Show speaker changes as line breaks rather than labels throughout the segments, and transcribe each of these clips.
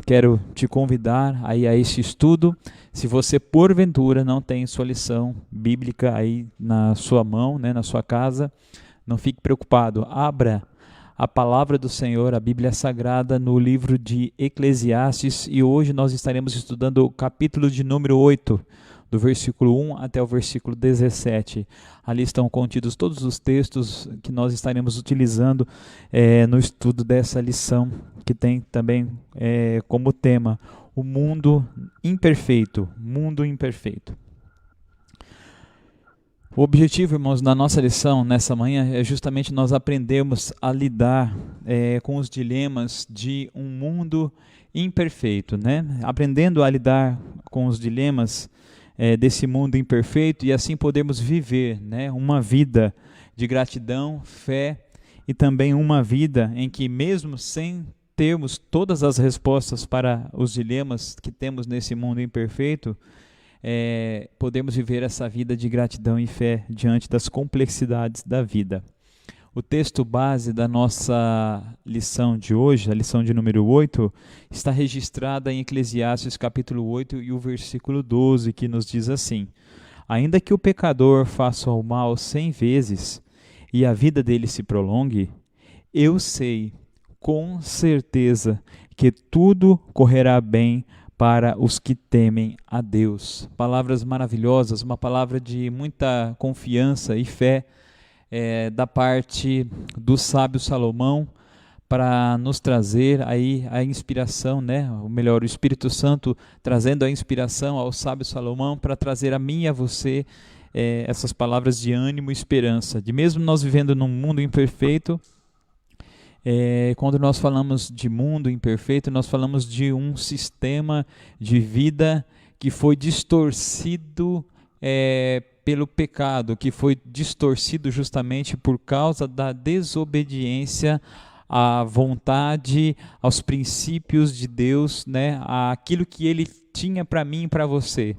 quero te convidar aí a esse estudo. Se você porventura não tem sua lição bíblica aí na sua mão, né, na sua casa, não fique preocupado. Abra a palavra do Senhor, a Bíblia Sagrada, no livro de Eclesiastes, e hoje nós estaremos estudando o capítulo de número 8, do versículo 1 até o versículo 17. Ali estão contidos todos os textos que nós estaremos utilizando no estudo dessa lição, que tem também como tema o mundo imperfeito. Mundo imperfeito. O objetivo, irmãos, da nossa lição nessa manhã é justamente nós aprendermos a lidar com os dilemas de um mundo imperfeito, né? Aprendendo a lidar com os dilemas desse mundo imperfeito e assim podemos viver, né, uma vida de gratidão, fé e também uma vida em que, mesmo sem termos todas as respostas para os dilemas que temos nesse mundo imperfeito, podemos viver essa vida de gratidão e fé diante das complexidades da vida. O texto base da nossa lição de hoje, a lição de número 8, está registrada em Eclesiastes capítulo 8 e o versículo 12, que nos diz assim: ainda que o pecador faça o mal 100 vezes e a vida dele se prolongue, eu sei com certeza que tudo correrá bem para os que temem a Deus. Palavras maravilhosas, uma palavra de muita confiança e fé da parte do sábio Salomão, para nos trazer aí a inspiração, né? Ou melhor, o Espírito Santo trazendo a inspiração ao sábio Salomão para trazer a mim e a você essas palavras de ânimo e esperança. De mesmo nós vivendo num mundo imperfeito, quando nós falamos de mundo imperfeito, nós falamos de um sistema de vida que foi distorcido pelo pecado, que foi distorcido justamente por causa da desobediência à vontade, aos princípios de Deus, né, àquilo que Ele tinha para mim e para você.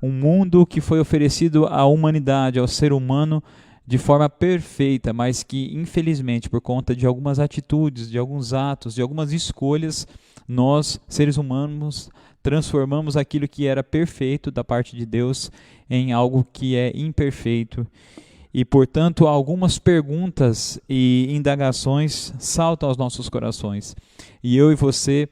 Um mundo que foi oferecido à humanidade, ao ser humano, de forma perfeita, mas que, infelizmente, por conta de algumas atitudes, de alguns atos, de algumas escolhas, nós, seres humanos, transformamos aquilo que era perfeito da parte de Deus em algo que é imperfeito. E, portanto, algumas perguntas e indagações saltam aos nossos corações. E eu e você,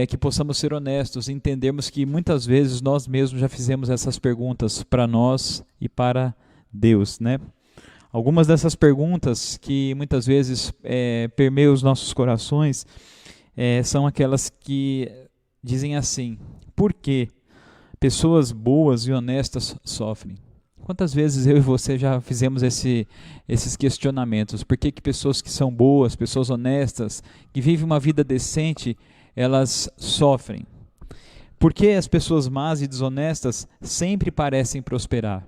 que possamos ser honestos, entendermos que muitas vezes nós mesmos já fizemos essas perguntas para nós e para Deus, né? Algumas dessas perguntas que muitas vezes permeiam os nossos corações são aquelas que dizem assim: por que pessoas boas e honestas sofrem? Quantas vezes eu e você já fizemos esses questionamentos? Por que pessoas que são boas, pessoas honestas, que vivem uma vida decente, elas sofrem? Por que as pessoas más e desonestas sempre parecem prosperar?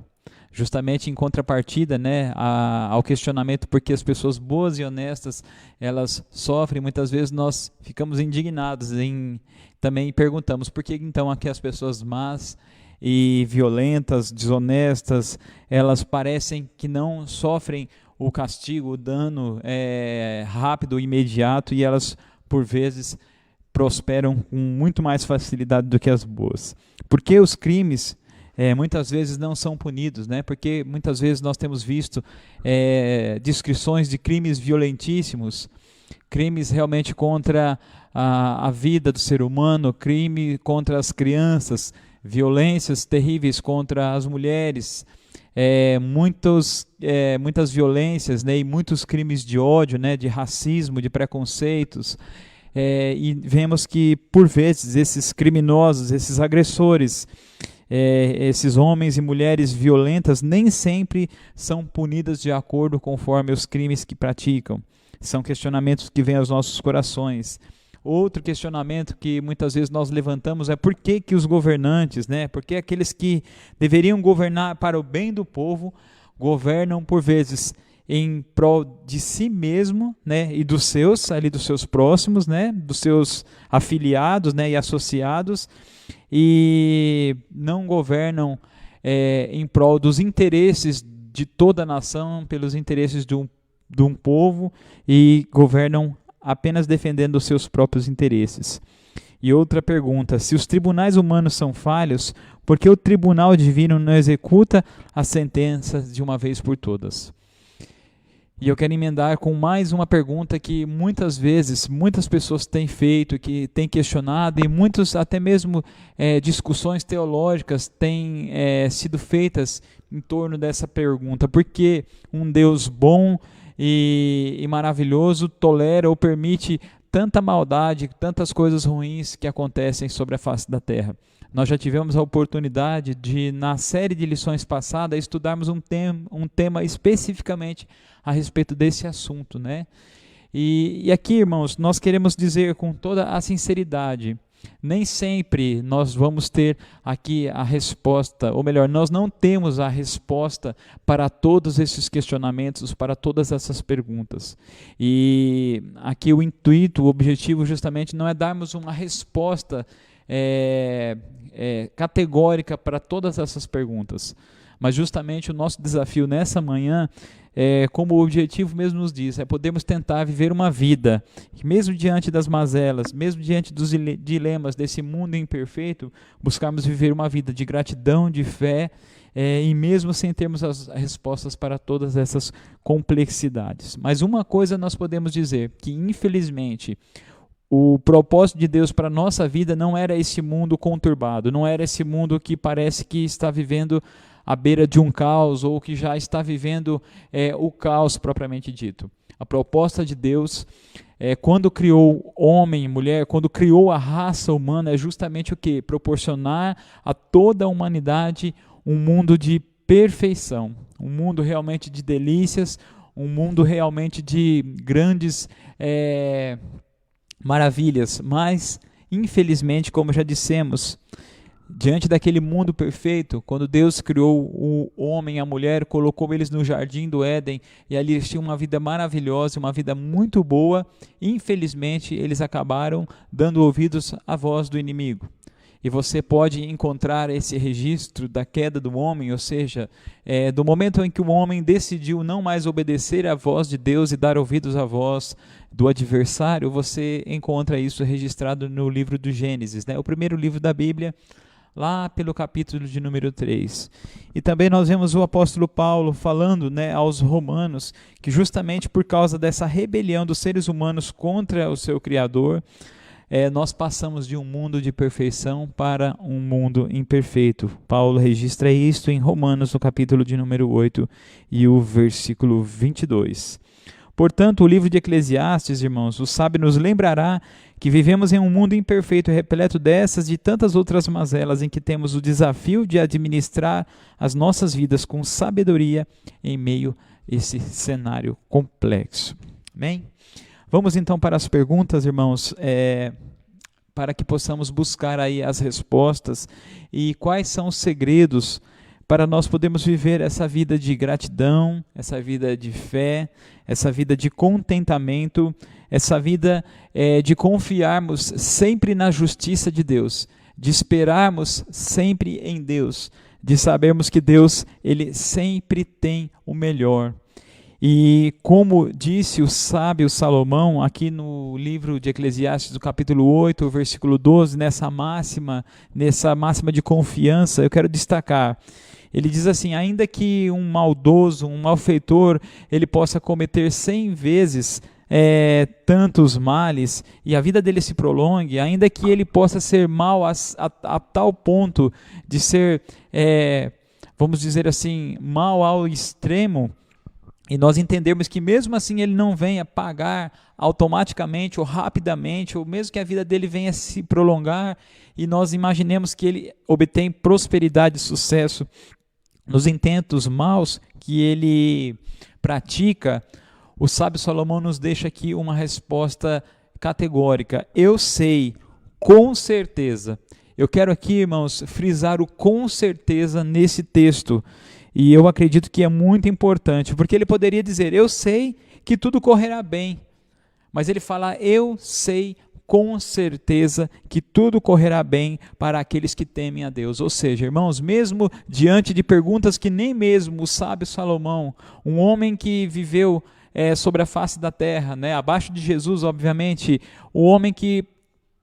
Justamente em contrapartida, né, ao questionamento por que as pessoas boas e honestas elas sofrem, muitas vezes nós ficamos indignados, também perguntamos por que então aqui as pessoas más e violentas, desonestas, elas parecem que não sofrem o castigo, o dano rápido, imediato, e elas por vezes prosperam com muito mais facilidade do que as boas. Por que os crimes muitas vezes não são punidos, né? Porque muitas vezes nós temos visto descrições de crimes violentíssimos, crimes realmente contra a vida do ser humano, crime contra as crianças, violências terríveis contra as mulheres, muitas violências, né? E muitos crimes de ódio, né? De racismo, de preconceitos. E vemos que, por vezes, esses criminosos, esses agressores, esses homens e mulheres violentas nem sempre são punidas de acordo conforme os crimes que praticam. São questionamentos que vêm aos nossos corações. Outro questionamento que muitas vezes nós levantamos é por que os governantes, né, por que aqueles que deveriam governar para o bem do povo, governam por vezes em prol de si mesmo, né, e dos seus próximos, né, dos seus afiliados, né, e associados, e não governam em prol dos interesses de toda a nação, pelos interesses de um povo, e governam apenas defendendo os seus próprios interesses. E outra pergunta: se os tribunais humanos são falhos, por que o tribunal divino não executa as sentenças de uma vez por todas? E eu quero emendar com mais uma pergunta que muitas vezes, muitas pessoas têm feito, que têm questionado, e muitos até mesmo discussões teológicas têm sido feitas em torno dessa pergunta. Por que um Deus bom e maravilhoso tolera ou permite tanta maldade, tantas coisas ruins que acontecem sobre a face da terra? Nós já tivemos a oportunidade de, na série de lições passadas, estudarmos um tema especificamente a respeito desse assunto, né? E aqui, irmãos, nós queremos dizer com toda a sinceridade, nem sempre nós vamos ter aqui a resposta, ou melhor, nós não temos a resposta para todos esses questionamentos, para todas essas perguntas. E aqui o intuito, o objetivo justamente não é darmos uma resposta categórica para todas essas perguntas, mas justamente o nosso desafio nessa manhã, como o objetivo mesmo nos diz, é podermos tentar viver uma vida, mesmo diante das mazelas, mesmo diante dos dilemas desse mundo imperfeito, buscarmos viver uma vida de gratidão, de fé, e mesmo sem termos as respostas para todas essas complexidades. Mas uma coisa nós podemos dizer, que infelizmente o propósito de Deus para a nossa vida não era esse mundo conturbado, não era esse mundo que parece que está vivendo à beira de um caos, ou que já está vivendo o caos propriamente dito. A proposta de Deus, quando criou homem e mulher, quando criou a raça humana, é justamente o quê? Proporcionar a toda a humanidade um mundo de perfeição, um mundo realmente de delícias, um mundo realmente de grandes maravilhas, mas infelizmente, como já dissemos, diante daquele mundo perfeito, quando Deus criou o homem e a mulher, colocou eles no jardim do Éden, e ali eles tinham uma vida maravilhosa, uma vida muito boa, infelizmente eles acabaram dando ouvidos à voz do inimigo. E você pode encontrar esse registro da queda do homem, ou seja, do momento em que o homem decidiu não mais obedecer à voz de Deus e dar ouvidos à voz do adversário, você encontra isso registrado no livro do Gênesis, né? O primeiro livro da Bíblia, lá pelo capítulo de número 3. E também nós vemos o apóstolo Paulo falando, né, aos romanos, que justamente por causa dessa rebelião dos seres humanos contra o seu Criador, nós passamos de um mundo de perfeição para um mundo imperfeito. Paulo registra isto em Romanos, no capítulo de número 8 e o versículo 22. Portanto, o livro de Eclesiastes, irmãos, o sábio nos lembrará que vivemos em um mundo imperfeito, repleto dessas e tantas outras mazelas, em que temos o desafio de administrar as nossas vidas com sabedoria em meio a esse cenário complexo. Amém? Vamos então para as perguntas, irmãos, para que possamos buscar aí as respostas e quais são os segredos para nós podermos viver essa vida de gratidão, essa vida de fé, essa vida de contentamento, essa vida de confiarmos sempre na justiça de Deus, de esperarmos sempre em Deus, de sabermos que Deus, Ele sempre tem o melhor. E como disse o sábio Salomão, aqui no livro de Eclesiastes, no capítulo 8, versículo 12, nessa máxima de confiança, eu quero destacar. Ele diz assim: ainda que um maldoso, um malfeitor, ele possa cometer 100 vezes tantos males, e a vida dele se prolongue, ainda que ele possa ser mal a tal ponto de ser, vamos dizer assim, mal ao extremo, e nós entendemos que mesmo assim ele não venha pagar automaticamente ou rapidamente, ou mesmo que a vida dele venha se prolongar, e nós imaginemos que ele obtém prosperidade e sucesso nos intentos maus que ele pratica, o sábio Salomão nos deixa aqui uma resposta categórica: eu sei, com certeza. Eu quero aqui, irmãos, frisar o com certeza nesse texto. E eu acredito que é muito importante, porque ele poderia dizer: eu sei que tudo correrá bem. Mas ele fala: eu sei com certeza que tudo correrá bem para aqueles que temem a Deus. Ou seja, irmãos, mesmo diante de perguntas que nem mesmo o sábio Salomão, um homem que viveu sobre a face da terra, né? Abaixo de Jesus, obviamente, o homem que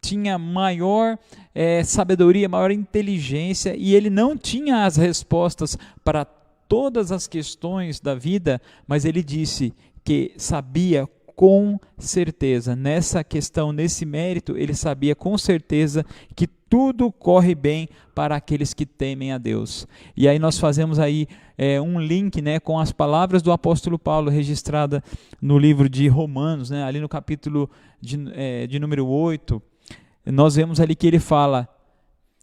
tinha maior sabedoria, maior inteligência, e ele não tinha as respostas para todas as questões da vida, mas ele disse que sabia com certeza, nessa questão, nesse mérito, ele sabia com certeza que tudo corre bem para aqueles que temem a Deus. E aí nós fazemos aí um link, né, com as palavras do apóstolo Paulo, registrada no livro de Romanos, né, ali no capítulo de número 8, nós vemos ali que ele fala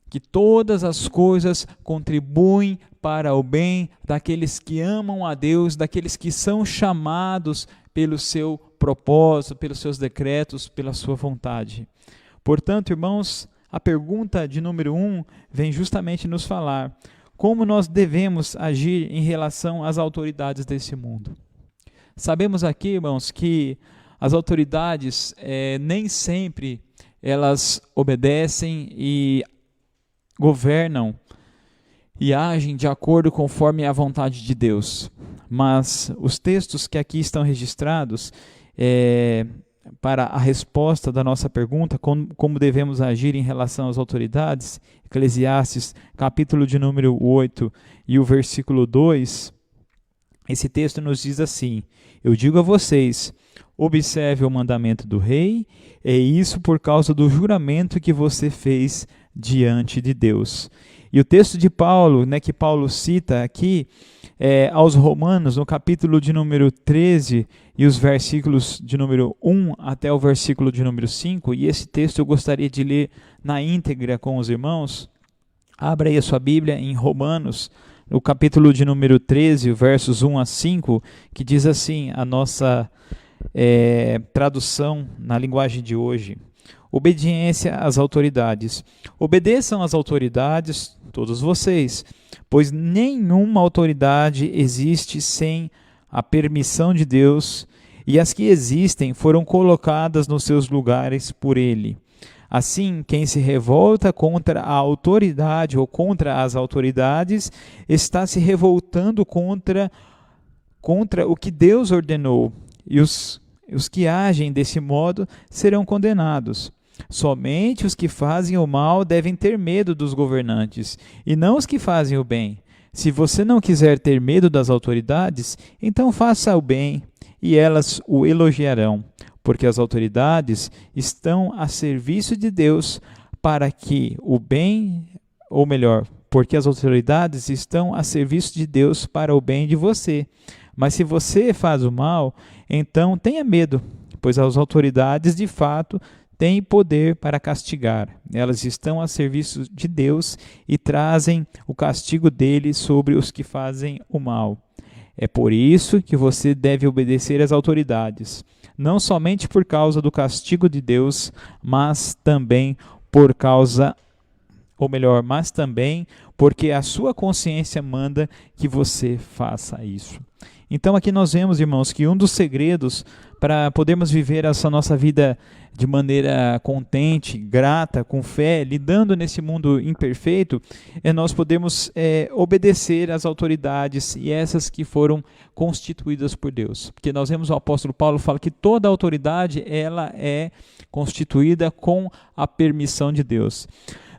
que todas as coisas contribuem para o bem daqueles que amam a Deus, daqueles que são chamados pelo seu propósito, pelos seus decretos, pela sua vontade. Portanto, irmãos, a pergunta de número 1 vem justamente nos falar como nós devemos agir em relação às autoridades desse mundo. Sabemos aqui, irmãos, que as autoridades nem sempre elas obedecem e governam e agem de acordo conforme a vontade de Deus. Mas os textos que aqui estão registrados para a resposta da nossa pergunta, como devemos agir em relação às autoridades, Eclesiastes, capítulo de número 8 e o versículo 2, esse texto nos diz assim: eu digo a vocês, observe o mandamento do rei, é isso por causa do juramento que você fez diante de Deus. E o texto de Paulo, né, que Paulo cita aqui, aos Romanos, no capítulo de número 13, e os versículos de número 1 até o versículo de número 5, e esse texto eu gostaria de ler na íntegra com os irmãos. Abra aí a sua Bíblia em Romanos, no capítulo de número 13, versos 1 a 5, que diz assim, a nossa tradução na linguagem de hoje: obediência às autoridades. Obedeçam às autoridades, todos vocês, pois nenhuma autoridade existe sem a permissão de Deus, e as que existem foram colocadas nos seus lugares por Ele. Assim, quem se revolta contra a autoridade ou contra as autoridades está se revoltando contra o que Deus ordenou, e os que agem desse modo serão condenados. Somente os que fazem o mal devem ter medo dos governantes, e não os que fazem o bem. Se você não quiser ter medo das autoridades, então faça o bem, e elas o elogiarão, porque as autoridades estão a serviço de Deus para que o bem, ou melhor, porque as autoridades estão a serviço de Deus para o bem de você. Mas se você faz o mal, então tenha medo, pois as autoridades de fato têm poder para castigar. Elas estão a serviço de Deus e trazem o castigo dele sobre os que fazem o mal. É por isso que você deve obedecer às autoridades, não somente por causa do castigo de Deus, mas também porque a sua consciência manda que você faça isso. Então aqui nós vemos, irmãos, que um dos segredos para podermos viver essa nossa vida de maneira contente, grata, com fé, lidando nesse mundo imperfeito, é nós podermos obedecer às autoridades e essas que foram constituídas por Deus. Porque nós vemos o apóstolo Paulo fala que toda autoridade ela é constituída com a permissão de Deus.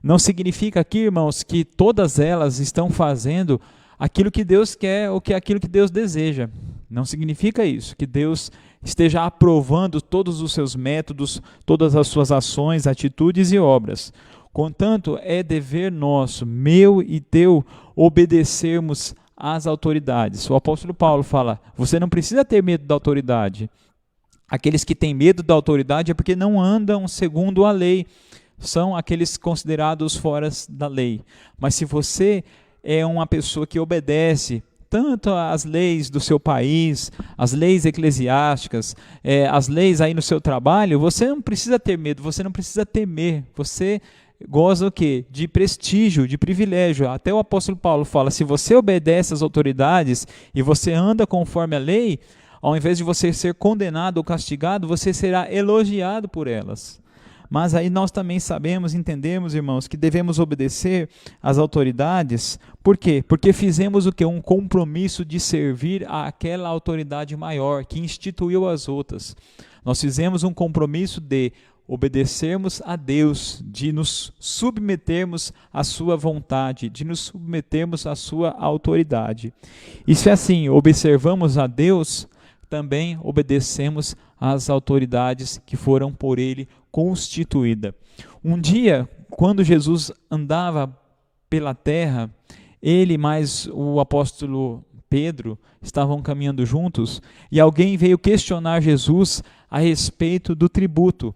Não significa aqui, irmãos, que todas elas estão fazendo aquilo que Deus quer ou que aquilo que Deus deseja. Não significa isso, que Deus esteja aprovando todos os seus métodos, todas as suas ações, atitudes e obras. Contanto, é dever nosso, meu e teu, obedecermos às autoridades. O apóstolo Paulo fala, você não precisa ter medo da autoridade. Aqueles que têm medo da autoridade é porque não andam segundo a lei, são aqueles considerados fora da lei. Mas se você é uma pessoa que obedece tanto às leis do seu país, as leis eclesiásticas, as leis aí no seu trabalho, você não precisa ter medo, você não precisa temer, você goza o quê? De prestígio, de privilégio. Até o apóstolo Paulo fala, se você obedece às autoridades e você anda conforme a lei, ao invés de você ser condenado ou castigado, você será elogiado por elas. Mas aí nós também sabemos, entendemos, irmãos, que devemos obedecer às autoridades. Por quê? Porque fizemos o quê? Um compromisso de servir àquela autoridade maior que instituiu as outras. Nós fizemos um compromisso de obedecermos a Deus, de nos submetermos à sua vontade, de nos submetermos à sua autoridade. E se assim observamos a Deus, também obedecemos às autoridades que foram por ele constituídas. Um dia, quando Jesus andava pela terra, ele mais o apóstolo Pedro estavam caminhando juntos, e alguém veio questionar Jesus a respeito do tributo,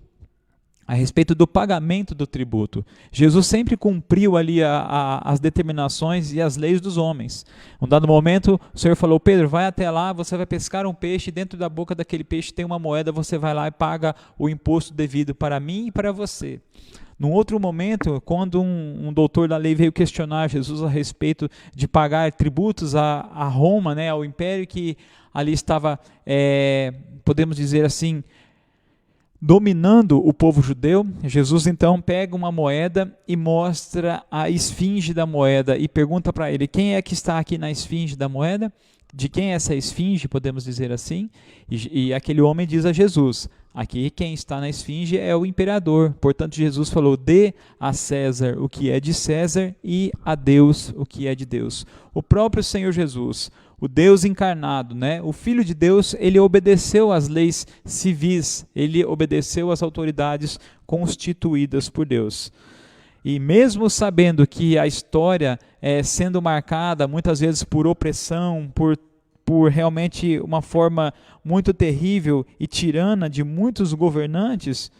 a respeito do pagamento do tributo. Jesus sempre cumpriu ali as determinações e as leis dos homens. Um dado momento, o Senhor falou: Pedro, vai até lá, você vai pescar um peixe, dentro da boca daquele peixe tem uma moeda, você vai lá e paga o imposto devido para mim e para você. Num outro momento, quando um doutor da lei veio questionar Jesus a respeito de pagar tributos a Roma, né, ao império que ali estava, podemos dizer assim, dominando o povo judeu, Jesus então pega uma moeda e mostra a esfinge da moeda e pergunta para ele: quem é que está aqui na esfinge da moeda? De quem é essa esfinge, podemos dizer assim? E aquele homem diz a Jesus: aqui quem está na esfinge é o imperador. Portanto, Jesus falou: dê a César o que é de César e a Deus o que é de Deus. O próprio Senhor Jesus, o Deus encarnado, né? O Filho de Deus, ele obedeceu às leis civis, ele obedeceu às autoridades constituídas por Deus. E mesmo sabendo que a história sendo marcada muitas vezes por opressão, por realmente uma forma muito terrível e tirana de muitos governantes,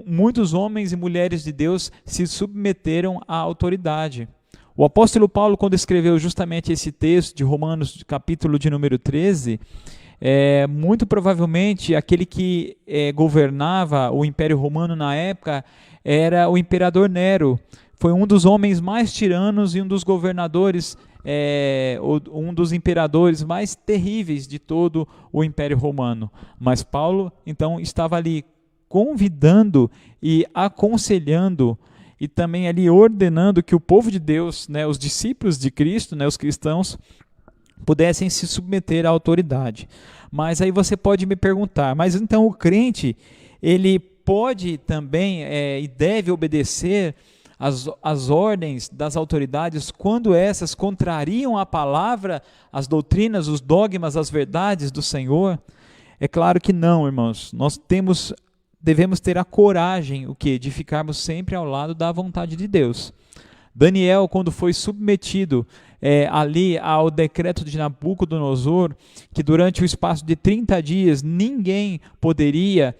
muitos homens e mulheres de Deus se submeteram à autoridade. O apóstolo Paulo, quando escreveu justamente esse texto de Romanos, capítulo de número 13, muito provavelmente aquele que governava o Império Romano na época era o imperador Nero. Foi um dos homens mais tiranos e um dos governadores, um dos imperadores mais terríveis de todo o Império Romano. Mas Paulo, então, estava ali convidando e aconselhando e também ali ordenando que o povo de Deus, né, os discípulos de Cristo, né, os cristãos, pudessem se submeter à autoridade. Mas aí você pode me perguntar: mas então o crente, ele pode também e deve obedecer às ordens das autoridades quando essas contrariam a palavra, as doutrinas, os dogmas, as verdades do Senhor? É claro que não, irmãos. Nós devemos ter a coragem, de ficarmos sempre ao lado da vontade de Deus. Daniel, quando foi submetido ali ao decreto de Nabucodonosor, que durante o espaço de 30 dias ninguém poderia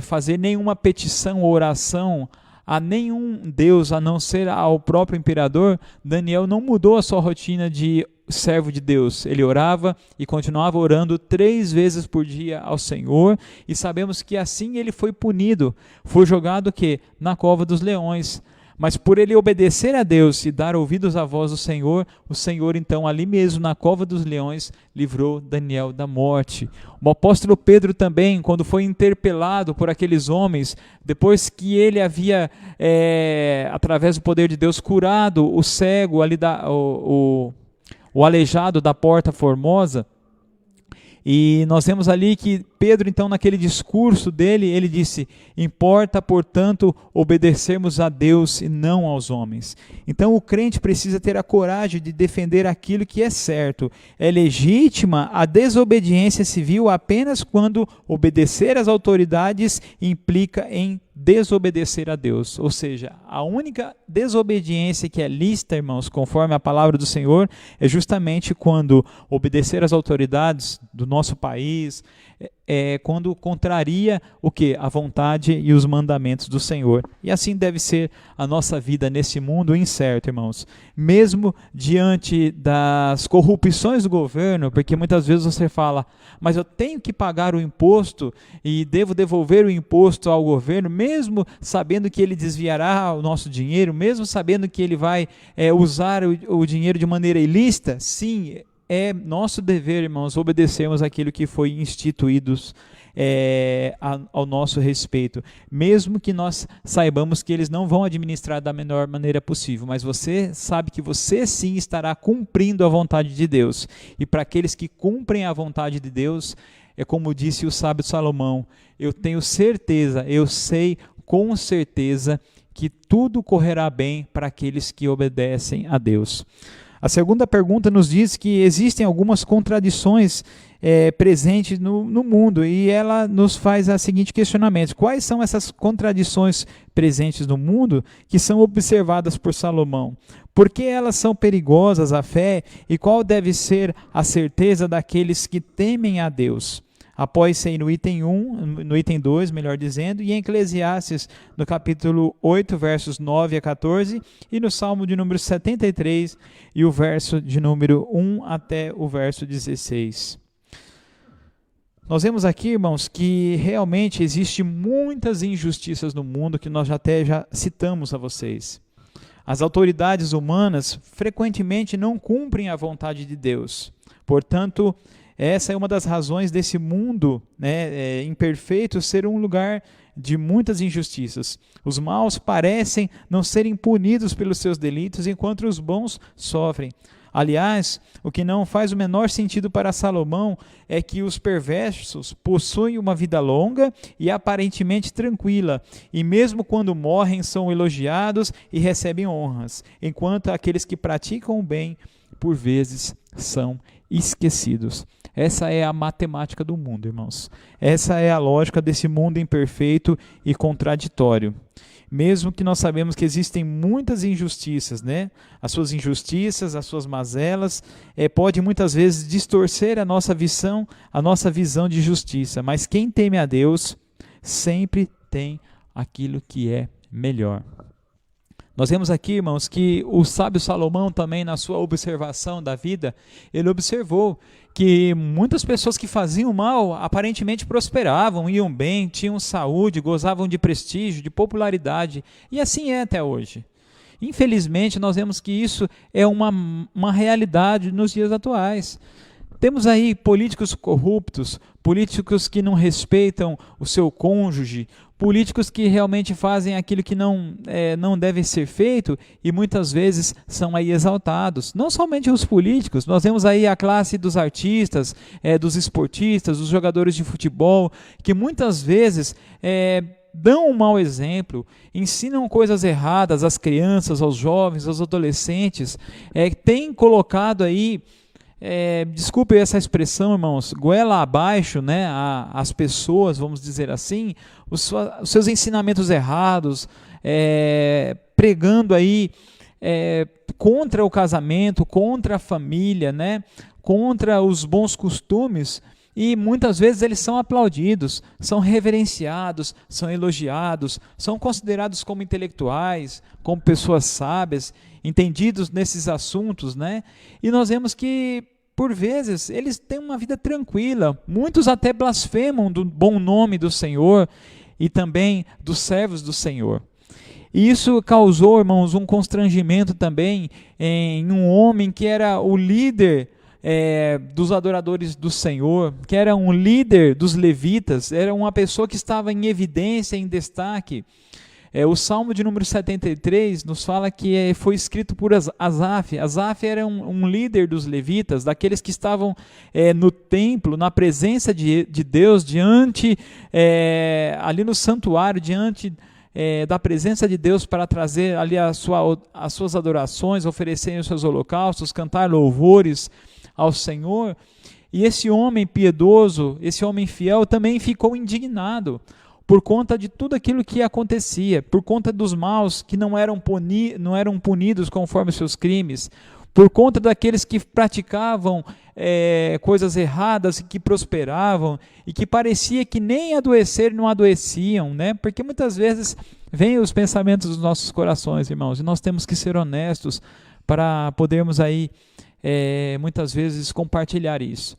fazer nenhuma petição ou oração a nenhum Deus a não ser ao próprio imperador, Daniel não mudou a sua rotina de servo de Deus. Ele orava e continuava orando 3 vezes por dia ao Senhor, e sabemos que assim ele foi punido, foi jogado na cova dos leões. Mas por ele obedecer a Deus e dar ouvidos à voz do Senhor, o Senhor então ali mesmo na cova dos leões livrou Daniel da morte. O apóstolo Pedro também, quando foi interpelado por aqueles homens, depois que ele havia, através do poder de Deus, curado o cego, ali o aleijado da Porta Formosa, e nós vemos ali que Pedro, então, naquele discurso dele, ele disse: importa, portanto, obedecermos a Deus e não aos homens. Então, o crente precisa ter a coragem de defender aquilo que é certo. É legítima a desobediência civil apenas quando obedecer às autoridades implica em desobedecer a Deus. Ou seja, a única desobediência que é lícita, irmãos, conforme a palavra do Senhor, é justamente quando obedecer às autoridades do nosso país, quando contraria a vontade e os mandamentos do Senhor. E assim deve ser a nossa vida nesse mundo incerto, irmãos. Mesmo diante das corrupções do governo, porque muitas vezes você fala: mas eu tenho que pagar o imposto e devo devolver o imposto ao governo, mesmo sabendo que ele desviará o nosso dinheiro, mesmo sabendo que ele vai usar o dinheiro de maneira ilícita. Sim, é nosso dever, irmãos, obedecermos aquilo que foi instituído ao nosso respeito, mesmo que nós saibamos que eles não vão administrar da melhor maneira possível, mas você sabe que você sim estará cumprindo a vontade de Deus. E para aqueles que cumprem a vontade de Deus, é como disse o sábio Salomão, eu tenho certeza, eu sei com certeza que tudo correrá bem para aqueles que obedecem a Deus. A segunda pergunta nos diz que existem algumas contradições presentes no mundo, e ela nos faz a seguinte questionamento: quais são essas contradições presentes no mundo que são observadas por Salomão? Por que elas são perigosas à fé e qual deve ser a certeza daqueles que temem a Deus? Após-se aí no item 2, melhor dizendo, e em Eclesiastes, no capítulo 8, versos 9 a 14, e no Salmo de número 73, e o verso de número 1 até o verso 16. Nós vemos aqui, irmãos, que realmente existe muitas injustiças no mundo, que nós já citamos a vocês. As autoridades humanas frequentemente não cumprem a vontade de Deus. Portanto, essa é uma das razões desse mundo imperfeito ser um lugar de muitas injustiças. Os maus parecem não serem punidos pelos seus delitos, enquanto os bons sofrem. Aliás, o que não faz o menor sentido para Salomão é que os perversos possuem uma vida longa e aparentemente tranquila, e mesmo quando morrem são elogiados e recebem honras, enquanto aqueles que praticam o bem, por vezes, são esquecidos. Essa é a matemática do mundo, irmãos. Essa é a lógica desse mundo imperfeito e contraditório. Mesmo que nós sabemos que existem muitas injustiças, as suas injustiças, as suas mazelas, pode muitas vezes distorcer a nossa visão de justiça. Mas quem teme a Deus sempre tem aquilo que é melhor. Nós vemos aqui, irmãos, que o sábio Salomão também, na sua observação da vida, ele observou que muitas pessoas que faziam mal aparentemente prosperavam, iam bem, tinham saúde, gozavam de prestígio, de popularidade, e assim é até hoje. Infelizmente, nós vemos que isso é uma realidade nos dias atuais. Temos aí políticos corruptos, políticos que não respeitam o seu cônjuge, políticos que realmente fazem aquilo que não deve ser feito e muitas vezes são aí exaltados. Não somente os políticos, nós vemos aí a classe dos artistas, dos esportistas, dos jogadores de futebol, que muitas vezes dão um mau exemplo, ensinam coisas erradas às crianças, aos jovens, aos adolescentes, têm colocado aí, desculpe essa expressão, irmãos, goela abaixo, as pessoas, vamos dizer assim, os seus ensinamentos errados, pregando aí contra o casamento, contra a família, contra os bons costumes, e muitas vezes eles são aplaudidos, são reverenciados, são elogiados, são considerados como intelectuais, como pessoas sábias, entendidos nesses assuntos, E nós vemos que, por vezes, eles têm uma vida tranquila. Muitos até blasfemam do bom nome do Senhor e também dos servos do Senhor. E isso causou, irmãos, um constrangimento também em um homem que era o líder dos adoradores do Senhor, que era um líder dos levitas, era uma pessoa que estava em evidência, em destaque. O Salmo de número 73 nos fala que foi escrito por Asaf. Asaf era um líder dos levitas, daqueles que estavam no templo, na presença de Deus, ali no santuário, diante da presença de Deus, para trazer ali as suas adorações, oferecerem os seus holocaustos, cantar louvores ao Senhor. E esse homem piedoso, esse homem fiel, também ficou indignado por conta de tudo aquilo que acontecia, por conta dos maus que não eram punidos conforme os seus crimes, por conta daqueles que praticavam coisas erradas, que prosperavam, e que parecia que nem adoecer não adoeciam, Porque muitas vezes vêm os pensamentos dos nossos corações, irmãos, e nós temos que ser honestos para podermos aí, muitas vezes, compartilhar isso.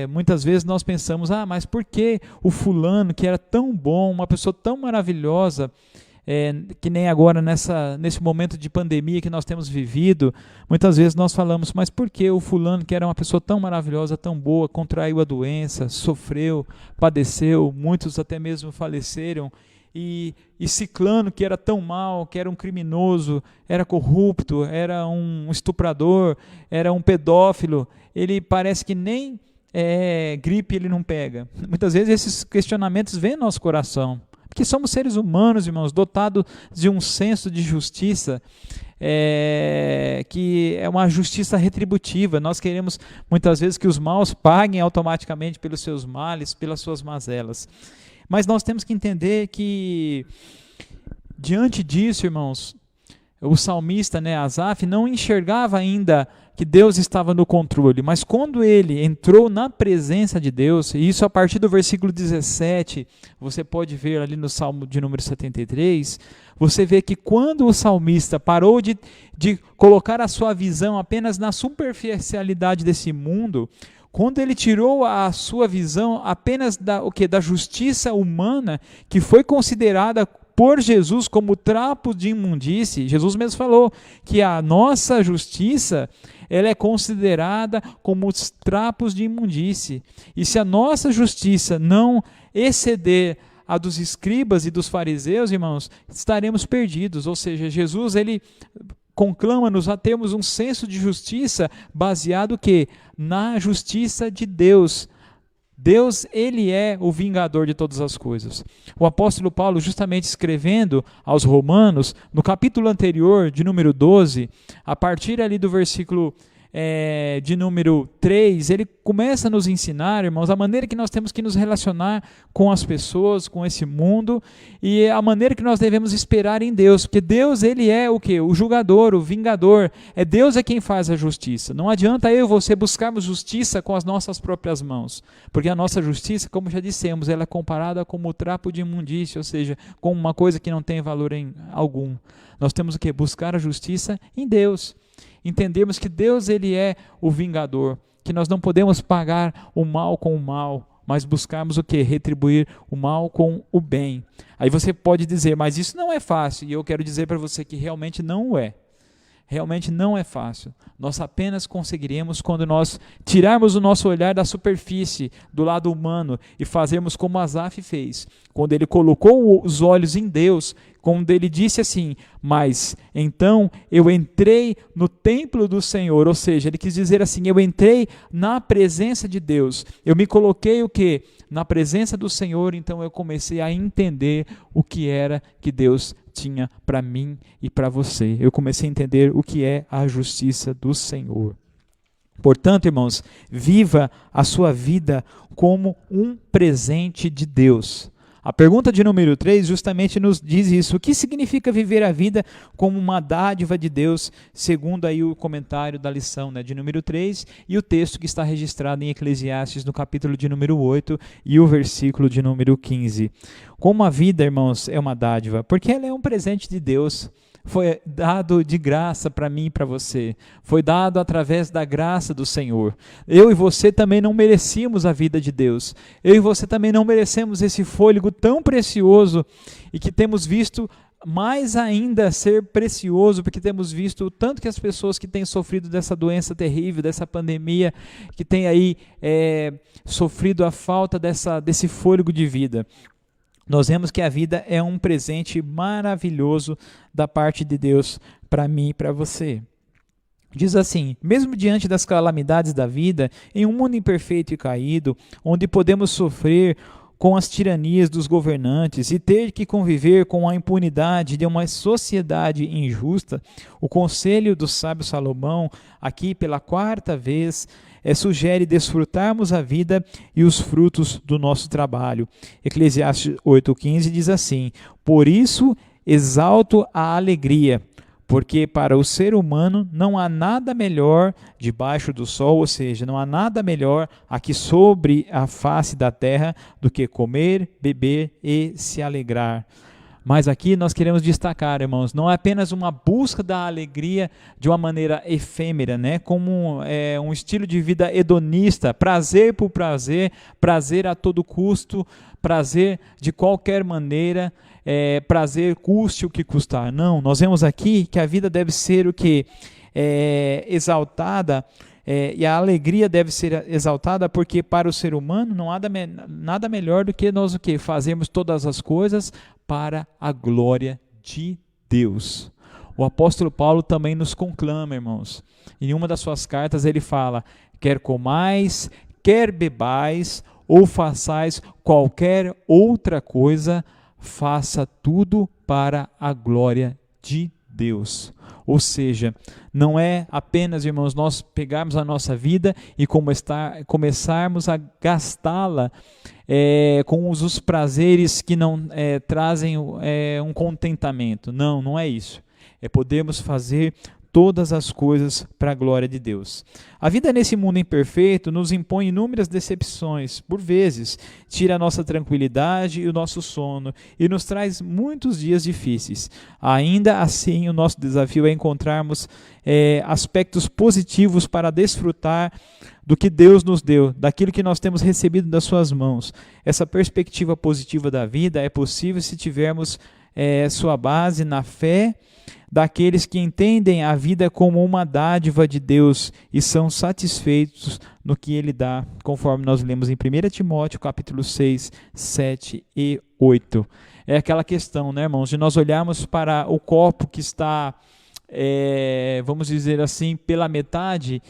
Muitas vezes nós pensamos, mas por que o fulano, que era tão bom, uma pessoa tão maravilhosa, que nem agora nesse momento de pandemia que nós temos vivido, muitas vezes nós falamos, mas por que o fulano, que era uma pessoa tão maravilhosa, tão boa, contraiu a doença, sofreu, padeceu, muitos até mesmo faleceram, e ciclano, que era tão mal, que era um criminoso, era corrupto, era um estuprador, era um pedófilo, ele parece que nem gripe ele não pega. Muitas vezes esses questionamentos vêm no nosso coração, porque somos seres humanos, irmãos, dotados de um senso de justiça, que é uma justiça retributiva. Nós queremos muitas vezes que os maus paguem automaticamente pelos seus males, pelas suas mazelas. Mas nós temos que entender que, diante disso, irmãos, o salmista, Asaf, não enxergava ainda que Deus estava no controle, mas quando ele entrou na presença de Deus, e isso a partir do versículo 17, você pode ver ali no Salmo de número 73, você vê que quando o salmista parou de colocar a sua visão apenas na superficialidade desse mundo, quando ele tirou a sua visão apenas da justiça humana, que foi considerada por Jesus como trapo de imundície, Jesus mesmo falou que a nossa justiça, ela é considerada como os trapos de imundície. E se a nossa justiça não exceder a dos escribas e dos fariseus, irmãos, estaremos perdidos. Ou seja, Jesus, ele conclama-nos a termos um senso de justiça baseado na justiça de Deus. Deus, ele é o vingador de todas as coisas. O apóstolo Paulo, justamente escrevendo aos Romanos, no capítulo anterior, de número 12, a partir ali do versículo de número 3, ele começa a nos ensinar, irmãos, a maneira que nós temos que nos relacionar com as pessoas, com esse mundo, e a maneira que nós devemos esperar em Deus, porque Deus, ele é o quê? O julgador, o vingador, Deus é quem faz a justiça. Não adianta eu e você buscarmos justiça com as nossas próprias mãos, porque a nossa justiça, como já dissemos, ela é comparada como o trapo de imundície, ou seja, como uma coisa que não tem valor algum. Nós temos que buscar a justiça em Deus. Entendemos que Deus, ele é o vingador, que nós não podemos pagar o mal com o mal, mas buscarmos o quê? Retribuir o mal com o bem. Aí você pode dizer, mas isso não é fácil, e eu quero dizer para você que realmente não é. Realmente não é fácil. Nós apenas conseguiremos quando nós tirarmos o nosso olhar da superfície, do lado humano, e fazermos como Asaf fez. Quando ele colocou os olhos em Deus, quando ele disse assim, mas então eu entrei no templo do Senhor, ou seja, ele quis dizer assim, eu entrei na presença de Deus, eu me coloquei o quê? Na presença do Senhor, então eu comecei a entender o que era que Deus tinha para mim e para você. Eu comecei a entender o que é a justiça do Senhor. Portanto, irmãos, viva a sua vida como um presente de Deus. A pergunta de número 3 justamente nos diz isso. O que significa viver a vida como uma dádiva de Deus, segundo aí o comentário da lição de número 3 e o texto que está registrado em Eclesiastes no capítulo de número 8 e o versículo de número 15. Como a vida, irmãos, é uma dádiva? Porque ela é um presente de Deus. Foi dado de graça para mim e para você. Foi dado através da graça do Senhor. Eu e você também não merecíamos a vida de Deus. Eu e você também não merecemos esse fôlego tão precioso e que temos visto mais ainda ser precioso, porque temos visto o tanto que as pessoas que têm sofrido dessa doença terrível, dessa pandemia, que têm aí sofrido a falta desse fôlego de vida. Nós vemos que a vida é um presente maravilhoso da parte de Deus para mim e para você. Diz assim, mesmo diante das calamidades da vida, em um mundo imperfeito e caído, onde podemos sofrer com as tiranias dos governantes e ter que conviver com a impunidade de uma sociedade injusta, o conselho do sábio Salomão, aqui pela 4ª vez, sugere desfrutarmos a vida e os frutos do nosso trabalho. Eclesiastes 8,15 diz assim, por isso exalto a alegria, porque para o ser humano não há nada melhor debaixo do sol, ou seja, não há nada melhor aqui sobre a face da terra do que comer, beber e se alegrar. Mas aqui nós queremos destacar, irmãos, não é apenas uma busca da alegria de uma maneira efêmera, como um estilo de vida hedonista, prazer por prazer, prazer a todo custo, prazer de qualquer maneira, prazer custe o que custar. Não, nós vemos aqui que a vida deve ser o que? Exaltada, e a alegria deve ser exaltada, porque para o ser humano não há nada melhor do que nós fazermos todas as coisas para a glória de Deus. O apóstolo Paulo também nos conclama, irmãos. Em uma das suas cartas ele fala: quer comais, quer bebais, ou façais qualquer outra coisa, faça tudo para a glória de Deus. Ou seja, não é apenas, irmãos, nós pegarmos a nossa vida e começarmos a gastá-la com os prazeres que não trazem um contentamento. Não, não é isso. É podermos fazer todas as coisas para a glória de Deus. A vida nesse mundo imperfeito nos impõe inúmeras decepções, por vezes, tira a nossa tranquilidade e o nosso sono e nos traz muitos dias difíceis. Ainda assim, o nosso desafio é encontrarmos aspectos positivos para desfrutar do que Deus nos deu, daquilo que nós temos recebido das suas mãos. Essa perspectiva positiva da vida é possível se tivermos sua base na fé daqueles que entendem a vida como uma dádiva de Deus e são satisfeitos no que Ele dá, conforme nós lemos em 1 Timóteo, capítulo 6, 7 e 8. É aquela questão, né, irmãos, de nós olharmos para o copo que está, vamos dizer assim, pela metade,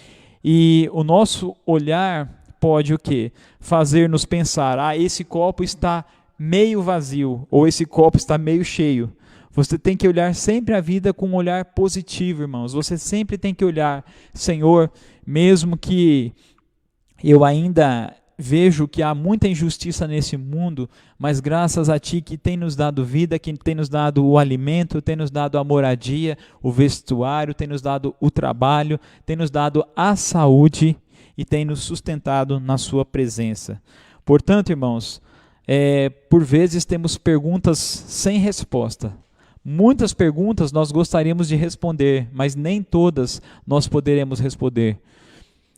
e o nosso olhar pode o quê? Fazer-nos pensar, esse copo está meio vazio, ou esse copo está meio cheio. Você tem que olhar sempre a vida com um olhar positivo, irmãos. Você sempre tem que olhar, Senhor, mesmo que eu ainda vejo que há muita injustiça nesse mundo, mas graças a Ti que tem nos dado vida, que tem nos dado o alimento, tem nos dado a moradia, o vestuário, tem nos dado o trabalho, tem nos dado a saúde e tem nos sustentado na Sua presença. Portanto, irmãos, por vezes temos perguntas sem resposta. Muitas perguntas nós gostaríamos de responder, mas nem todas nós poderemos responder.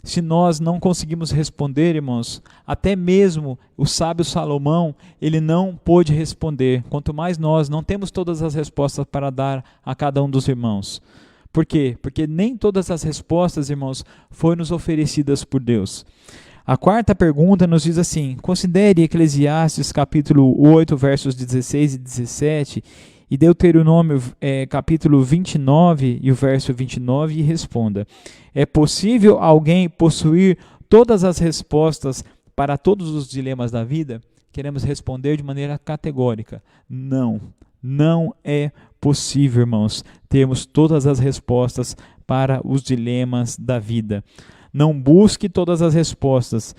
Se nós não conseguimos responder, irmãos, até mesmo o sábio Salomão, ele não pôde responder. Quanto mais nós não temos todas as respostas para dar a cada um dos irmãos. Por quê? Porque nem todas as respostas, irmãos, foram nos oferecidas por Deus. A quarta pergunta nos diz assim: considere Eclesiastes capítulo 8, versos 16 e 17, e Deuteronômio capítulo 29 e o verso 29 e responda: é possível alguém possuir todas as respostas para todos os dilemas da vida? Queremos responder de maneira categórica: não, não é possível, irmãos, termos todas as respostas para os dilemas da vida. Não busque todas as respostas.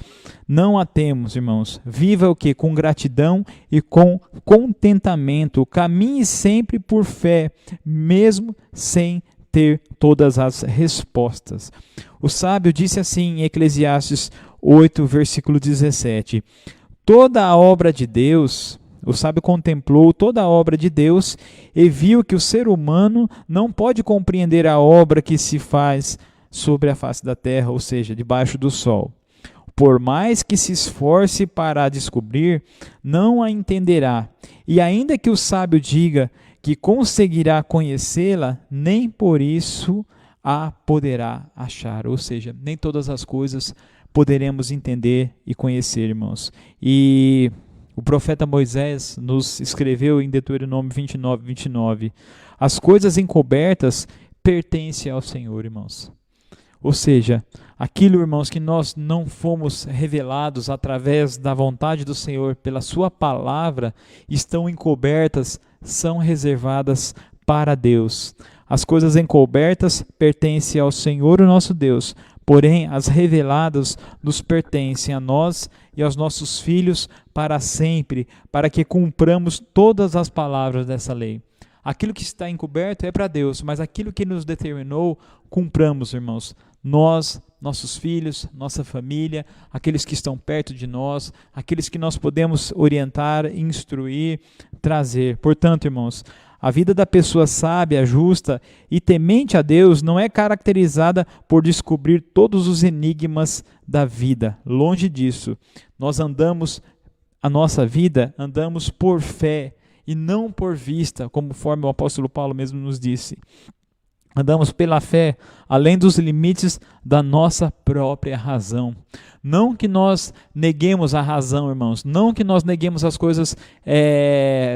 Não a temos, irmãos. Viva o quê? Com gratidão e com contentamento. Caminhe sempre por fé, mesmo sem ter todas as respostas. O sábio disse assim em Eclesiastes 8, versículo 17: toda a obra de Deus, o sábio contemplou toda a obra de Deus e viu que o ser humano não pode compreender a obra que se faz sobre a face da terra, ou seja, debaixo do sol. Por mais que se esforce para a descobrir, não a entenderá. E ainda que o sábio diga que conseguirá conhecê-la, nem por isso a poderá achar. Ou seja, nem todas as coisas poderemos entender e conhecer, irmãos. E o profeta Moisés nos escreveu em Deuteronômio 29, 29, as coisas encobertas pertencem ao Senhor, irmãos. Ou seja, aquilo, irmãos, que nós não fomos revelados através da vontade do Senhor pela sua palavra, estão encobertas, são reservadas para Deus. As coisas encobertas pertencem ao Senhor, o nosso Deus, porém as reveladas nos pertencem a nós e aos nossos filhos para sempre, para que cumpramos todas as palavras dessa lei. Aquilo que está encoberto é para Deus, mas aquilo que nos determinou, cumpramos, irmãos. Nós, nossos filhos, nossa família, aqueles que estão perto de nós, aqueles que nós podemos orientar, instruir, trazer. Portanto, irmãos, a vida da pessoa sábia, justa e temente a Deus não é caracterizada por descobrir todos os enigmas da vida. Longe disso. Nós andamos, a nossa vida, andamos por fé e não por vista, conforme o apóstolo Paulo mesmo nos disse. Andamos pela fé, além dos limites da nossa própria razão. Não que nós neguemos a razão, irmãos. Não que nós neguemos as coisas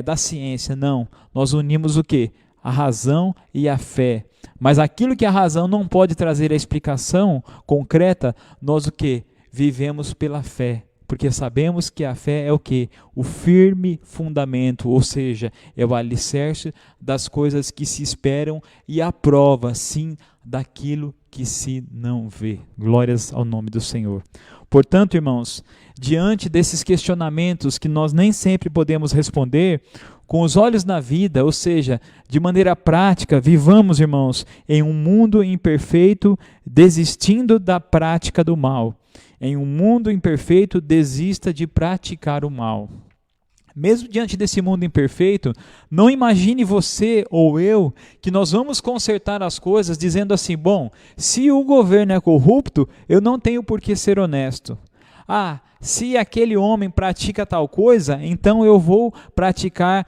da ciência, não. Nós unimos o quê? A razão e a fé. Mas aquilo que a razão não pode trazer a explicação concreta, nós o quê? Vivemos pela fé. Porque sabemos que a fé é o quê? O firme fundamento, ou seja, é o alicerce das coisas que se esperam e a prova, sim, daquilo que se não vê. Glórias ao nome do Senhor. Portanto, irmãos, diante desses questionamentos que nós nem sempre podemos responder, com os olhos na vida, ou seja, de maneira prática, vivamos, irmãos, em um mundo imperfeito, desistindo da prática do mal. Em um mundo imperfeito, desista de praticar o mal. Mesmo diante desse mundo imperfeito, não imagine você ou eu que nós vamos consertar as coisas dizendo assim, bom, se o governo é corrupto, eu não tenho por que ser honesto. Se aquele homem pratica tal coisa, então eu vou praticar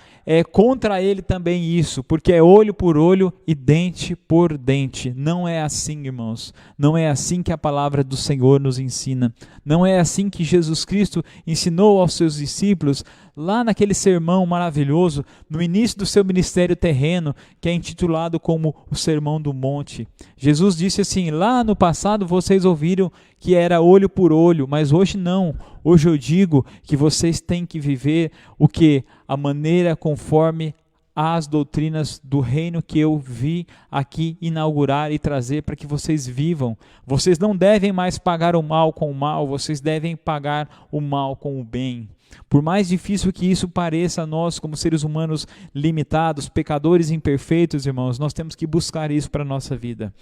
contra ele também isso, porque é olho por olho e dente por dente. Não é assim, irmãos. Não é assim que a palavra do Senhor nos ensina. Não é assim que Jesus Cristo ensinou aos seus discípulos, lá naquele sermão maravilhoso, no início do seu ministério terreno, que é intitulado como o Sermão do Monte. Jesus disse assim, lá no passado vocês ouviram que era olho por olho, mas hoje não. Hoje eu digo que vocês têm que viver o que? A maneira conforme as doutrinas do reino que eu vi aqui inaugurar e trazer para que vocês vivam. Vocês não devem mais pagar o mal com o mal, vocês devem pagar o mal com o bem. Por mais difícil que isso pareça a nós, como seres humanos limitados, pecadores imperfeitos, irmãos, nós temos que buscar isso para a nossa vida.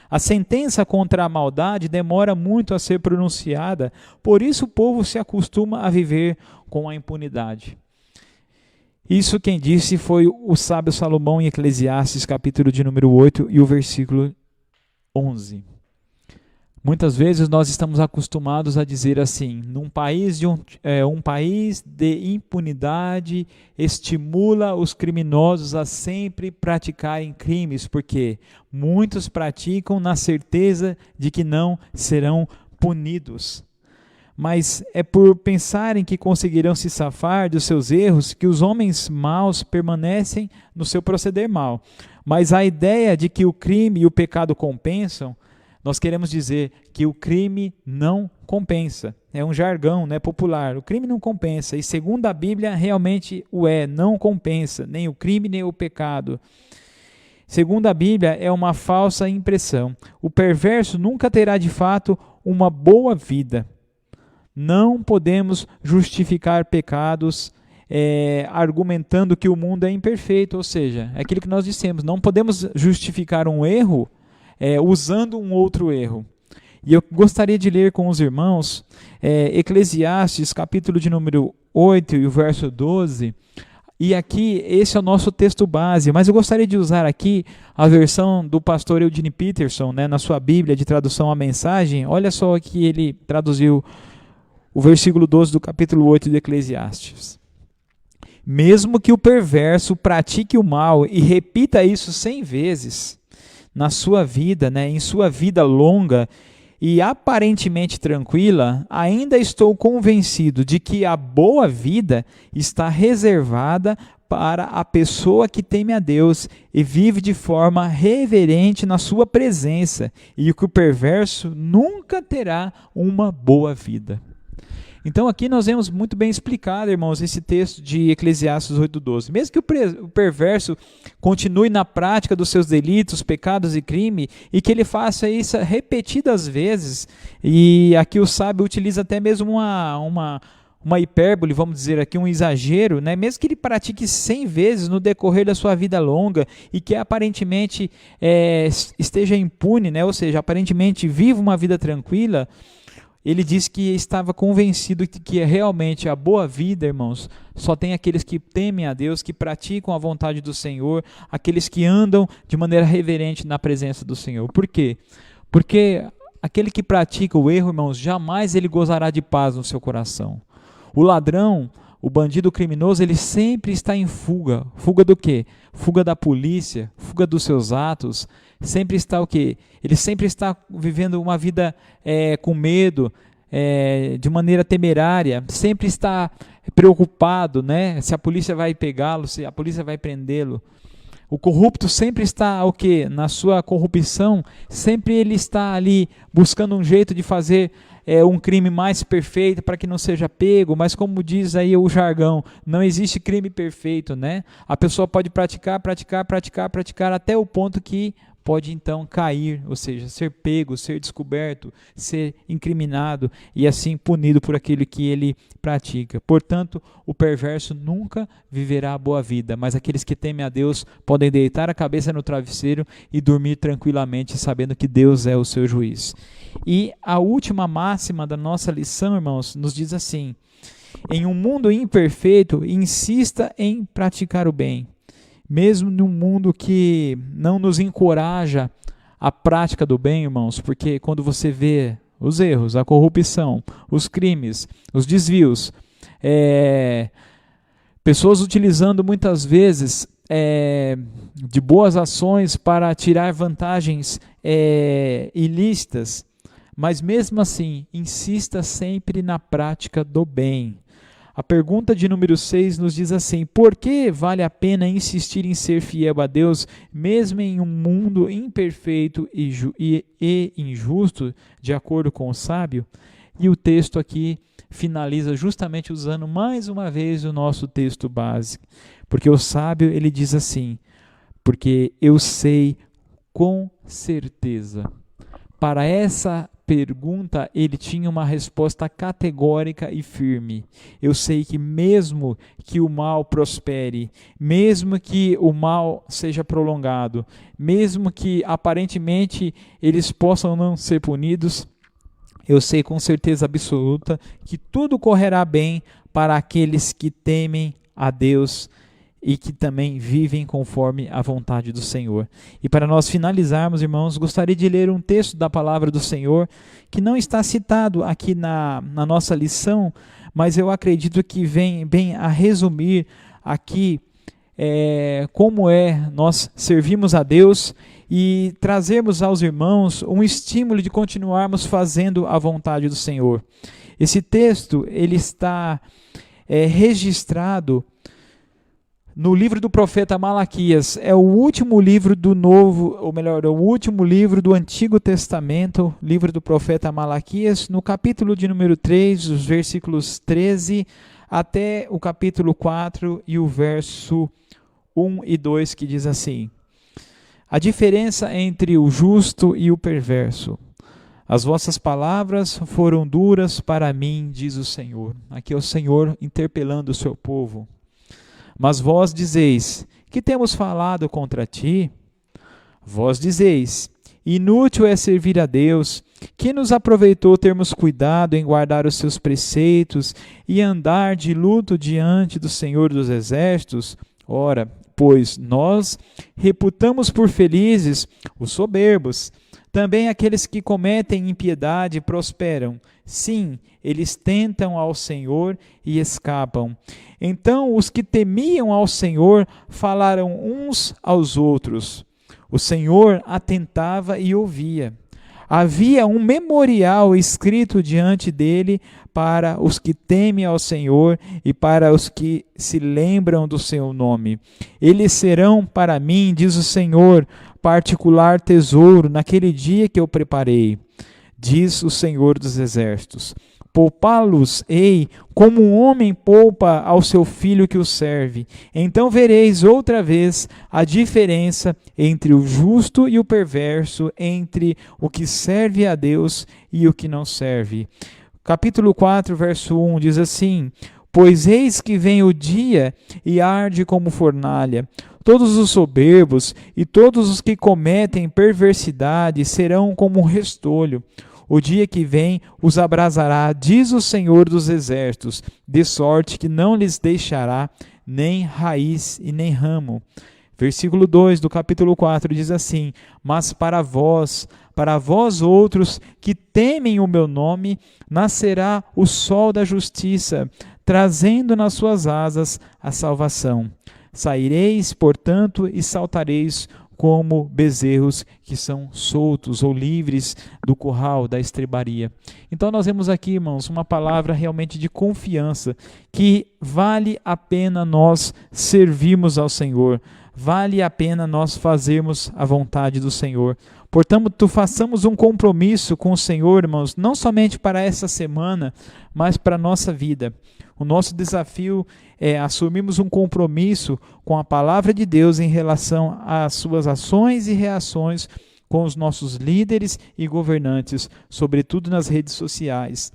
A sentença contra a maldade demora muito a ser pronunciada, por isso o povo se acostuma a viver com a impunidade. Isso quem disse foi o sábio Salomão em Eclesiastes, capítulo de número 8 e o versículo 11. Muitas vezes nós estamos acostumados a dizer assim, um país de impunidade estimula os criminosos a sempre praticarem crimes, porque muitos praticam na certeza de que não serão punidos. Mas é por pensarem que conseguirão se safar dos seus erros que os homens maus permanecem no seu proceder mal. Mas a ideia de que o crime e o pecado compensam, nós queremos dizer que o crime não compensa. É um jargão, né, popular. O crime não compensa. E segundo a Bíblia, realmente não compensa. Nem o crime, nem o pecado. Segundo a Bíblia, é uma falsa impressão. O perverso nunca terá de fato uma boa vida. Não podemos justificar pecados argumentando que o mundo é imperfeito. Ou seja, é aquilo que nós dissemos. Não podemos justificar um erro usando um outro erro. E eu gostaria de ler com os irmãos Eclesiastes, capítulo de número 8 e o verso 12. E aqui, esse é o nosso texto base, mas eu gostaria de usar aqui a versão do pastor Eugene Peterson, né, na sua Bíblia de tradução à mensagem. Olha só que ele traduziu o versículo 12 do capítulo 8 de Eclesiastes. Mesmo que o perverso pratique o mal e repita isso 100 vezes, na sua vida, em sua vida longa e aparentemente tranquila, ainda estou convencido de que a boa vida está reservada para a pessoa que teme a Deus e vive de forma reverente na sua presença, e que o perverso nunca terá uma boa vida. Então aqui nós vemos muito bem explicado, irmãos, esse texto de Eclesiastes 8:12. Mesmo que o perverso continue na prática dos seus delitos, pecados e crime, e que ele faça isso repetidas vezes, e aqui o sábio utiliza até mesmo uma hipérbole, vamos dizer aqui, um exagero, mesmo que ele pratique 100 vezes no decorrer da sua vida longa, e que aparentemente esteja impune, ou seja, aparentemente viva uma vida tranquila, ele disse que estava convencido de que realmente a boa vida, irmãos, só tem aqueles que temem a Deus, que praticam a vontade do Senhor, aqueles que andam de maneira reverente na presença do Senhor. Por quê? Porque aquele que pratica o erro, irmãos, jamais ele gozará de paz no seu coração. O ladrão, O bandido criminoso, ele sempre está em fuga. Fuga do quê? Fuga da polícia, fuga dos seus atos. Sempre está o quê? Ele sempre está vivendo uma vida com medo, de maneira temerária. Sempre está preocupado, né? Se a polícia vai pegá-lo, se a polícia vai prendê-lo. O corrupto sempre está o quê? Na sua corrupção, sempre ele está ali buscando um jeito de fazer um crime mais perfeito para que não seja pego, mas como diz aí o jargão, não existe crime perfeito, né? A pessoa pode praticar até o ponto que pode então cair, ou seja, ser pego, ser descoberto, ser incriminado e assim punido por aquilo que ele pratica. Portanto, o perverso nunca viverá a boa vida, mas aqueles que temem a Deus podem deitar a cabeça no travesseiro e dormir tranquilamente, sabendo que Deus é o seu juiz. E a última máxima da nossa lição, irmãos, nos diz assim: em um mundo imperfeito, insista em praticar o bem. Mesmo num mundo que não nos encoraja a prática do bem, irmãos, porque quando você vê os erros, a corrupção, os crimes, os desvios, pessoas utilizando muitas vezes de boas ações para tirar vantagens ilícitas, mas mesmo assim, insista sempre na prática do bem. A pergunta de número 6 nos diz assim: por que vale a pena insistir em ser fiel a Deus, mesmo em um mundo imperfeito e injusto, de acordo com o sábio? E o texto aqui finaliza justamente usando mais uma vez o nosso texto base. Porque o sábio, ele diz assim: porque eu sei com certeza. Para essa pergunta, ele tinha uma resposta categórica e firme. Eu sei que mesmo que o mal prospere, mesmo que o mal seja prolongado, mesmo que aparentemente eles possam não ser punidos, eu sei com certeza absoluta que tudo correrá bem para aqueles que temem a Deus e que também vivem conforme a vontade do Senhor. E para nós finalizarmos, irmãos, gostaria de ler um texto da palavra do Senhor, que não está citado aqui na nossa lição, mas eu acredito que vem bem a resumir aqui como nós servimos a Deus e trazermos aos irmãos um estímulo de continuarmos fazendo a vontade do Senhor. Esse texto, ele está registrado no livro do profeta Malaquias. É o último livro do Novo, ou melhor, é o último livro do Antigo Testamento, livro do profeta Malaquias, no capítulo de número 3, os versículos 13 até o capítulo 4 e o verso 1 e 2, que diz assim: a diferença entre o justo e o perverso. As vossas palavras foram duras para mim, diz o Senhor. Aqui é o Senhor interpelando o seu povo. Mas vós dizeis: que temos falado contra ti? Vós dizeis: inútil é servir a Deus. Que nos aproveitou termos cuidado em guardar os seus preceitos e andar de luto diante do Senhor dos Exércitos? Ora, pois nós reputamos por felizes os soberbos. Também aqueles que cometem impiedade prosperam. Sim, eles tentam ao Senhor e escapam. Então os que temiam ao Senhor falaram uns aos outros. O Senhor atentava e ouvia. Havia um memorial escrito diante dele para os que temem ao Senhor e para os que se lembram do seu nome. Eles serão para mim, diz o Senhor, particular tesouro naquele dia que eu preparei, diz o Senhor dos Exércitos. Poupá-los-ei como um homem poupa ao seu filho que o serve. Então vereis outra vez a diferença entre o justo e o perverso, entre o que serve a Deus e o que não serve. Capítulo 4, verso 1 diz assim: pois eis que vem o dia e arde como fornalha. Todos os soberbos e todos os que cometem perversidade serão como um restolho. O dia que vem os abrasará, diz o Senhor dos Exércitos, de sorte que não lhes deixará nem raiz e nem ramo. Versículo 2 do capítulo 4 diz assim: mas para vós outros que temem o meu nome, nascerá o sol da justiça, trazendo nas suas asas a salvação. Saireis, portanto, e saltareis como bezerros que são soltos ou livres do curral, da estrebaria. Então nós vemos aqui, irmãos, uma palavra realmente de confiança, que vale a pena nós servirmos ao Senhor, vale a pena nós fazermos a vontade do Senhor. Portanto, façamos um compromisso com o Senhor, irmãos, não somente para essa semana, mas para a nossa vida. O nosso desafio é assumirmos um compromisso com a palavra de Deus em relação às suas ações e reações com os nossos líderes e governantes, sobretudo nas redes sociais.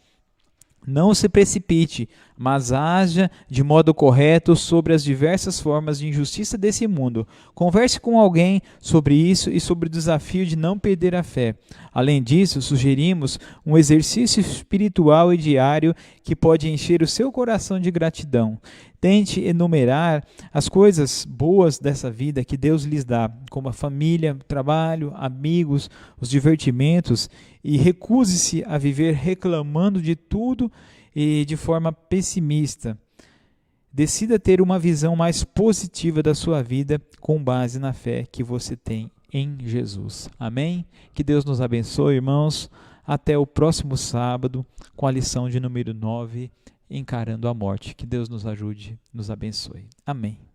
Não se precipite, mas haja de modo correto sobre as diversas formas de injustiça desse mundo. Converse com alguém sobre isso e sobre o desafio de não perder a fé. Além disso, sugerimos um exercício espiritual e diário que pode encher o seu coração de gratidão. Tente enumerar as coisas boas dessa vida que Deus lhes dá, como a família, o trabalho, amigos, os divertimentos, e recuse-se a viver reclamando de tudo e de forma pessimista. Decida ter uma visão mais positiva da sua vida com base na fé que você tem em Jesus. Amém? Que Deus nos abençoe, irmãos. Até o próximo sábado com a lição de número 9, Encarando a Morte. Que Deus nos ajude, nos abençoe. Amém.